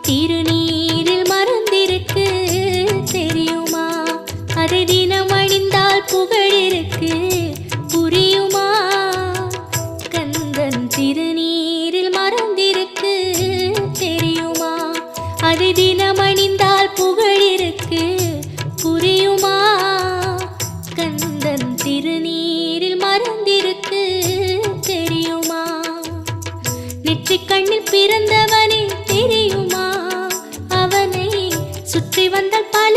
திருநீரில் மறந்திருக்கு தெரியுமா? அதை தினம் அணிந்தால் புகழிருக்கு புரியுமா? கந்தன் திருநீரில் மறந்திருக்கு தெரியுமா? அதை தினம் அணிந்தால் புகழிருக்கு புரியுமா? கந்தன் திருநீரில் மறந்திருக்கு தெரியுமா? நெற்றிக் கண்ணில் பிறந்தவனே தெரியுமா? அவனை சுற்றி வந்தால் பல